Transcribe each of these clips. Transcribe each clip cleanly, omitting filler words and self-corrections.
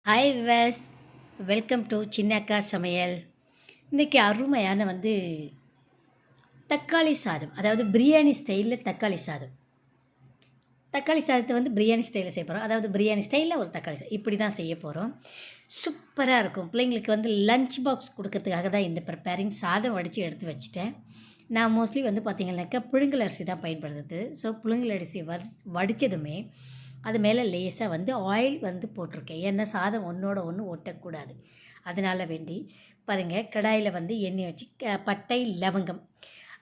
Hi viewers, welcome to சின்னக்கா சமையல். இன்றைக்கி அருமையான தக்காளி சாதம், அதாவது பிரியாணி ஸ்டைலில் தக்காளி சாதம். தக்காளி சாதத்தை பிரியாணி ஸ்டைலில் செய்ய போகிறோம். அதாவது பிரியாணி ஸ்டைலில் ஒரு தக்காளி சாதம் இப்படி தான் செய்ய போகிறோம். சூப்பராக இருக்கும். பிள்ளைங்களுக்கு லஞ்ச் பாக்ஸ் கொடுக்கறதுக்காக தான் இந்த ப்ரிப்பேரிங். சாதம் வடித்து எடுத்து வச்சுட்டேன். நான் மோஸ்ட்லி பார்த்திங்கனாக்கா புழுங்கல் அரிசி தான் பயன்படுத்துது. ஸோ புழுங்கல் அரிசி வடித்ததுமே அது மேலே லேசாக ஆயில் போட்டிருக்கேன். ஏன்னா சாதம் ஒன்றோட ஒன்று ஒட்டக்கூடாது. அதனால் வேண்டி பாருங்கள், கடாயில் எண்ணெய் வச்சு பட்டை லவங்கம்,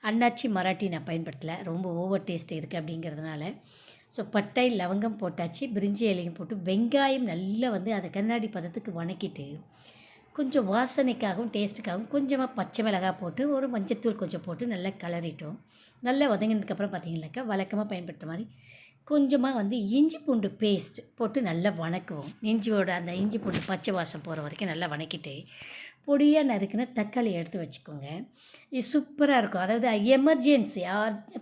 அன்னாச்சி மராட்டி நான் பயன்படுத்தலை, ரொம்ப ஓவர் டேஸ்ட் இருக்குது அப்படிங்கிறதுனால. ஸோ பட்டை லவங்கம் போட்டாச்சு, பிரிஞ்சி இலையும் போட்டு வெங்காயம் நல்லா அதை கண்ணாடி பதத்துக்கு வணக்கிட்டு கொஞ்சம் வாசனைக்காகவும் டேஸ்ட்டுக்காகவும் கொஞ்சமாக பச்சை மிளகாய் போட்டு ஒரு மஞ்சத்தூள் கொஞ்சம் போட்டு நல்லா கலரிட்டோம். நல்லா வதங்கினதுக்கப்புறம் பார்த்திங்கனாக்கா வழக்கமாக பயன்படுத்துகிற மாதிரி கொஞ்சமாக இஞ்சி பூண்டு பேஸ்ட் போட்டு நல்லா வணக்குவோம். இஞ்சியோட அந்த இஞ்சி பூண்டு பச்சை வாசம் போகிற வரைக்கும் நல்லா வணக்கிட்டு பொடியாக நறுக்குன தக்காளி எடுத்து வச்சுக்கோங்க. இது சூப்பராக இருக்கும். அதாவது எமர்ஜென்சி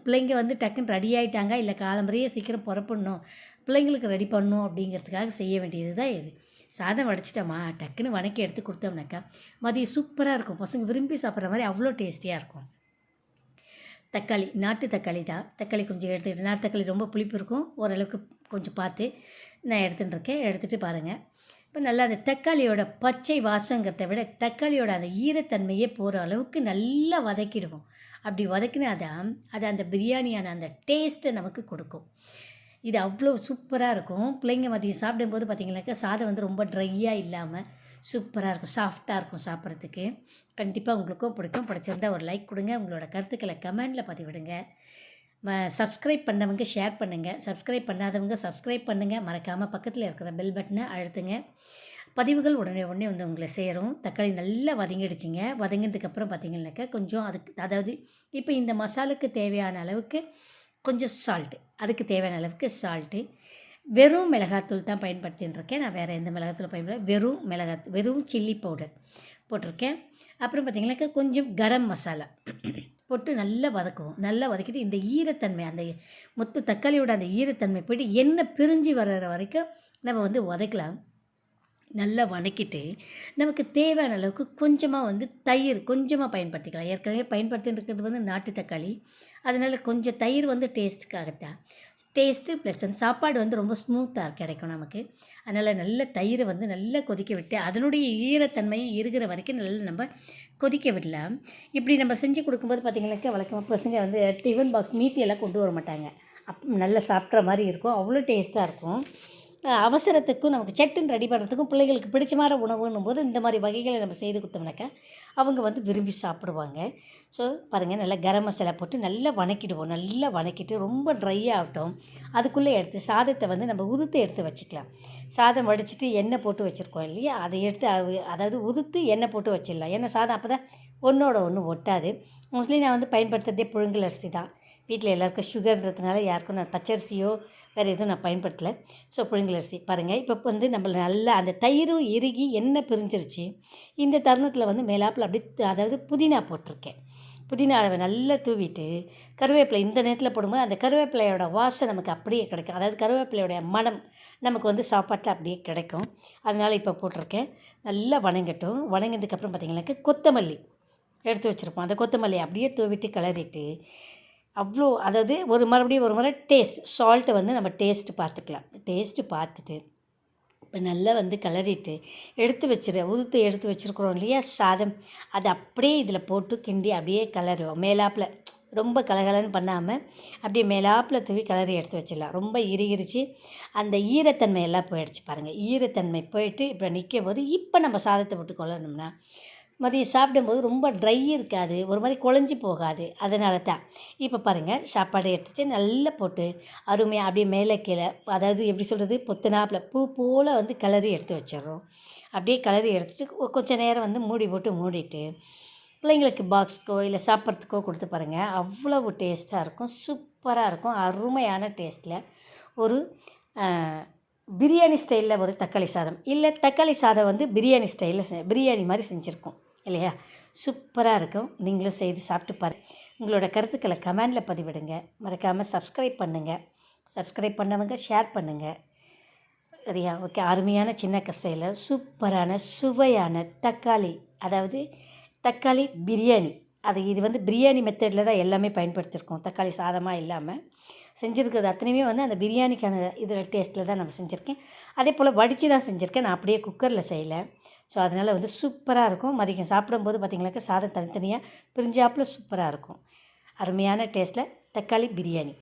பிள்ளைங்க டக்குன்னு ரெடி ஆகிட்டாங்க, இல்லை காலம்பறையே சீக்கிரம் புறப்படணும், பிள்ளைங்களுக்கு ரெடி பண்ணணும் அப்படிங்கிறதுக்காக செய்ய வேண்டியது தான் இது. சாதம் வடிச்சிட்டோமா டக்குன்னு வணக்கி எடுத்து கொடுத்தோம்னாக்கா மதியம் சூப்பராக இருக்கும். பசங்க விரும்பி சாப்பிட்ற மாதிரி அவ்வளோ டேஸ்டியாக இருக்கும். தக்காளி, நாட்டு தக்காளி தான். தக்காளி கொஞ்சம் எடுத்துக்கிட்டு, நாட்டு தக்காளி ரொம்ப புளிப்பு இருக்கும், ஓரளவுக்கு கொஞ்சம் பார்த்து நான் எடுத்துகிட்டுருக்கேன். எடுத்துகிட்டு பாருங்கள், இப்போ நல்லா அந்த தக்காளியோட பச்சை வாசங்கிறத விட தக்காளியோட அந்த ஈரத்தன்மையே போகிற அளவுக்கு நல்லா வதக்கிடுவோம். அப்படி வதக்கினா அது அந்த பிரியாணியான அந்த டேஸ்ட்டை நமக்கு கொடுக்கும். இது அவ்வளோ சூப்பராக இருக்கும். பிள்ளைங்க மதியம் சாப்பிடும்போது பார்த்திங்கனாக்கா சாதம் ரொம்ப ட்ரையாக இல்லாமல் சூப்பராக இருக்கும், சாஃப்டாக இருக்கும் சாப்பிட்றதுக்கு. கண்டிப்பாக உங்களுக்கும் பிடிக்கும். பிடிச்சிருந்தால் ஒரு லைக் கொடுங்க, உங்களோட கருத்துக்களை கமெண்டில் பதிவிடுங்க. சப்ஸ்கிரைப் பண்ணவங்க ஷேர் பண்ணுங்கள், சப்ஸ்கிரைப் பண்ணாதவங்க சப்ஸ்கிரைப் பண்ணுங்கள். மறக்காமல் பக்கத்தில் இருக்கிற பெல் பட்டனை அழுத்துங்க. பதிவுகள் உடனே உங்களை சேரும். தக்காளி நல்லா வதங்கிடுச்சிங்க. வதங்கினதுக்கப்புறம் பார்த்திங்கனாக்கா கொஞ்சம் அதாவது இப்போ இந்த மசாலுக்கு தேவையான அளவுக்கு கொஞ்சம் சால்ட்டு, அதுக்கு தேவையான அளவுக்கு சால்ட்டு, வெறும் மிளகாத்தூள் தான் பயன்படுத்தின்னு நான் வேறு எந்த மிளகாத்தூள் பயன்படுத்த, வெறும் சில்லி பவுடர் போட்டிருக்கேன். அப்புறம் பார்த்திங்கனாக்கா கொஞ்சம் கரம் மசாலா போட்டு நல்லா வதக்குவோம். நல்லா வதக்கிட்டு இந்த ஈரத்தன்மை, அந்த மொத்த தக்காளியோட அந்த ஈரத்தன்மை போய்ட்டு எண்ணெய் பிரிஞ்சு வர்ற வரைக்கும் நம்ம வதக்கலாம். நல்லா வதக்கிட்டு நமக்கு தேவையான அளவுக்கு கொஞ்சமாக தயிர் கொஞ்சமாக பயன்படுத்திக்கலாம். ஏற்கனவே பயன்படுத்தின்னு இருக்கிறது நாட்டு தக்காளி, அதனால் கொஞ்சம் தயிர் டேஸ்ட்டுக்காகத்தான். டேஸ்ட்டு ப்ளஸ் அந்த சாப்பாடு ரொம்ப ஸ்மூத்தாக கிடைக்கும் நமக்கு. அதனால் நல்ல தயிரை நல்லா கொதிக்க விட்டு அதனுடைய ஈரத்தன்மையை இருக்கிற வரைக்கும் நல்லா நம்ம கொதிக்க விடலாம். இப்படி நம்ம செஞ்சு கொடுக்கும்போது பார்த்திங்கனாக்கா வழக்கமாக பசங்க டிஃபன் பாக்ஸ் மீத்தியெல்லாம் கொண்டு வர மாட்டாங்க. நல்லா சாப்பிட்ற மாதிரி இருக்கும், அவ்வளோ டேஸ்ட்டாக இருக்கும். அவசரத்துக்கும் நமக்கு சட்டுன்னு ரெடி பண்ணுறதுக்கும் பிள்ளைங்களுக்கு பிடிச்ச மாதிரி உணவுன்னும் போது இந்த மாதிரி வகைகளை நம்ம செய்து கொடுத்தோம்னாக்கா அவங்க விரும்பி சாப்பிடுவாங்க. ஸோ பாருங்கள், நல்லா கரம் மசாலா போட்டு நல்லா வணக்கிடுவோம். நல்லா வணக்கிட்டு ரொம்ப ட்ரை ஆகட்டும். அதுக்குள்ளே எடுத்து சாதத்தை நம்ம உதுத்து எடுத்து வச்சுக்கலாம். சாதம் வடிச்சிட்டு எண்ணெய் போட்டு வச்சுருக்கோம் இல்லையா, அதை எடுத்து அதாவது உதுத்து எண்ணெய் போட்டு வச்சிடலாம். ஏன்னா சாதம் அப்போ தான் ஒன்றோட ஒன்று ஒட்டாது. மோஸ்ட்லி நான் பயன்படுத்துறதே புழுங்கல் அரிசி தான். வீட்டில் எல்லாருக்கும் சுகர்ன்றதுனால யாருக்கும் நான் பச்சரிசியோ வேறு எதுவும் நான் பயன்படுத்தலை. ஸோ புழுங்கல் அரிசி பாருங்கள். இப்போ நம்ம நல்லா அந்த தயிரும் இறுகி எண்ணெய் பிரிஞ்சிருச்சு. இந்த தருணத்தில் மேலாப்பில் அப்படியே அதாவது புதினா போட்டிருக்கேன். புதினாவை நல்லா தூவிட்டு கருவேப்பிலை இந்த நேரத்தில் போடும்போது அந்த கருவேப்பிலையோட வாசம் நமக்கு அப்படியே கிடைக்கும். அதாவது கருவேப்பிலையோடைய மனம் நமக்கு சாப்பாட்டில் அப்படியே கிடைக்கும். அதனால் இப்போ போட்டிருக்கேன். நல்லா வணங்கட்டும். வணங்கினதுக்கப்புறம் பார்த்திங்கனாக்கா கொத்தமல்லி எடுத்து வச்சுருப்போம். அந்த கொத்தமல்லியை அப்படியே தூவிட்டு கிளறிட்டு அவ்வளோ, அதாவது மறுபடியும் ஒரு முறை சால்ட்டை நம்ம டேஸ்ட்டு பார்த்துக்கலாம். டேஸ்ட்டு பார்த்துட்டு இப்போ நல்லா கிளறிட்டு உதுத்து எடுத்து வச்சுருக்குறோம் இல்லையா சாதம், அதை அப்படியே இதில் போட்டு கிண்டி அப்படியே கிளறுவோம். மேலாப்பில் ரொம்ப கலகலன்னு பண்ணாமல் அப்படியே மேலாப்பில் தூவி கிளறி எடுத்து வச்சிடலாம். ரொம்ப இறுகிருச்சு, அந்த ஈரத்தன்மை எல்லாம் போயிடுச்சு பாருங்கள். ஈரத்தன்மை போயிட்டு இப்போ நிற்கும் போது இப்போ நம்ம சாதத்தை போட்டு கொள்ளணும்னா மதியம் சாப்பிடும்போது ரொம்ப ட்ரை இருக்காது, ஒரு மாதிரி குழஞ்சி போகாது. அதனால தான் இப்போ பாருங்கள், சாப்பாடு எடுத்துட்டு நல்லா போட்டு அருமையாக அப்படியே மேலே கீழே, அதாவது எப்படி சொல்கிறது, பொத்துனாப்பில் பூ போல் கிளறி எடுத்து வச்சிடுறோம். அப்படியே கிளறி எடுத்துகிட்டு கொஞ்சம் நேரம் மூடி போட்டு மூடிட்டு பிள்ளைங்களுக்கு பாக்ஸுக்கோ இல்லை சாப்பிட்றதுக்கோ கொடுத்து பாருங்கள், அவ்வளவு டேஸ்ட்டாக இருக்கும், சூப்பராக இருக்கும். அருமையான டேஸ்ட்டில் ஒரு பிரியாணி ஸ்டைலில் ஒரு தக்காளி சாதம், இல்லை தக்காளி சாதம் பிரியாணி ஸ்டைலில் பிரியாணி மாதிரி செஞ்சுருக்கோம் இல்லையா, சூப்பராக இருக்கும். நீங்களும் செய்து சாப்பிட்டு பாருங்கள். உங்களோட கருத்துக்களை கமெண்டில் பதிவிடுங்க. மறக்காமல் சப்ஸ்கிரைப் பண்ணுங்கள். சப்ஸ்கிரைப் பண்ணவங்க ஷேர் பண்ணுங்கள். சரியா? ஓகே. அருமையான சின்ன ஸ்டைலில் சூப்பரான சுவையான தக்காளி, அதாவது தக்காளி பிரியாணி. இது வந்து பிரியாணி மெத்தடில் தான் எல்லாமே பயன்படுத்தியிருக்கோம். தக்காளி சாதமாக இல்லாமல் செஞ்சுருக்கிறது அத்தனையுமே வந்து அந்த பிரியாணிக்கான இதில் டேஸ்ட்டில் தான் நம்ம செஞ்சுருக்கேன். அதே போல் வடித்து தான் செஞ்சுருக்கேன். நான் அப்படியே குக்கரில் செய்யலை. ஸோ அதனால் வந்து சூப்பராக இருக்கும். மதியம் சாப்பிடும்போது பார்த்திங்கனாக்கா சாதம் தனித்தனியாக பிரிஞ்சாப்பில் சூப்பராக இருக்கும். அருமையான டேஸ்ட்டில் தக்காளி பிரியாணி.